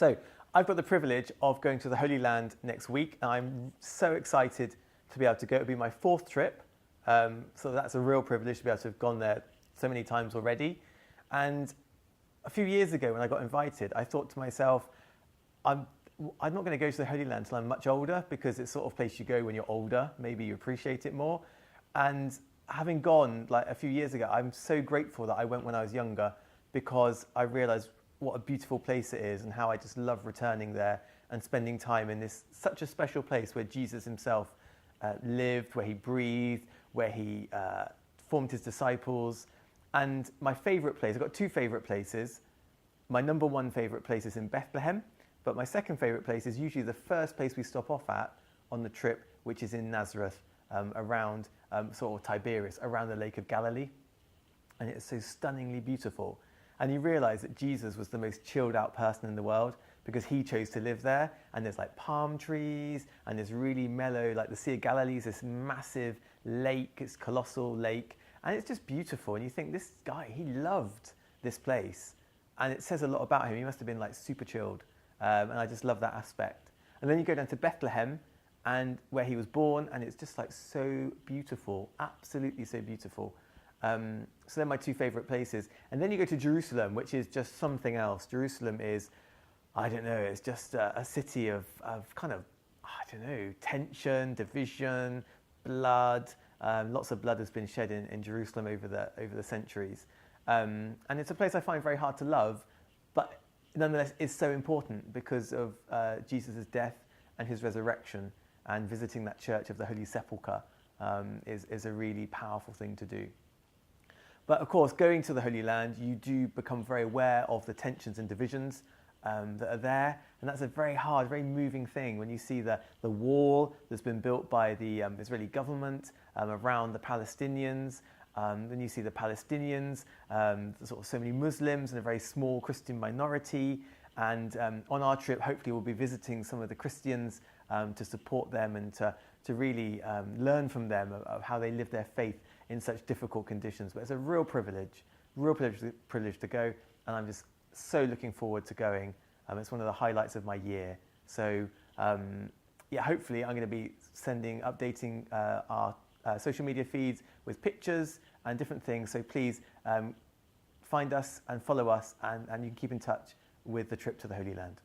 So I've got the privilege of going to the Holy Land next week, and I'm so excited to be able to go. It'll be my fourth trip, so that's a real privilege to be able to have gone there so many times already. And a few years ago when I got invited, I thought to myself, I'm, I'm not going to go to the Holy Land until I'm much older, because it's sort of place you go when you're older. Maybe you appreciate it more. And having gone like a few years ago, I'm so grateful that I went when I was younger, because I realised what a beautiful place it is and how I just love returning there and spending time in this such a special place where Jesus himself lived, where he breathed, where he formed his disciples. And my favourite place, I've got two favourite places. My number one favourite place is in Bethlehem, but my second favourite place is usually the first place we stop off at on the trip, which is in Nazareth, around sort of Tiberias, around the Lake of Galilee. And it's so stunningly beautiful. And you realise that Jesus was the most chilled out person in the world, because he chose to live there. And there's like palm trees, and there's really mellow, like the Sea of Galilee is this massive lake, it's colossal lake, and it's just beautiful. And you think, this guy, he loved this place. And it says a lot about him. He must have been like super chilled. And I just love that aspect. And then you go down to Bethlehem, and where he was born, and it's just like so beautiful, absolutely so beautiful. So they're my two favourite places. And then you go to Jerusalem, which is just something else. Jerusalem is, I don't know, it's just a city of kind of, I don't know, tension, division, blood. Lots of blood has been shed in Jerusalem over the centuries. And it's a place I find very hard to love, but nonetheless is so important because of Jesus' death and his resurrection. And visiting that church of the Holy Sepulchre is a really powerful thing to do. But of course, going to the Holy Land, you do become very aware of the tensions and divisions that are there. And that's a very hard, very moving thing when you see the wall that's been built by the Israeli government around the Palestinians. Then you see the Palestinians, sort of so many Muslims and a very small Christian minority. And on our trip, hopefully we'll be visiting some of the Christians to support them and to really learn from them of how they live their faith in such difficult conditions. But it's a real privilege to go, and I'm just so looking forward to going. It's one of the highlights of my year. So yeah, hopefully I'm going to be updating our social media feeds with pictures and different things. So please find us and follow us, and you can keep in touch with the trip to the Holy Land.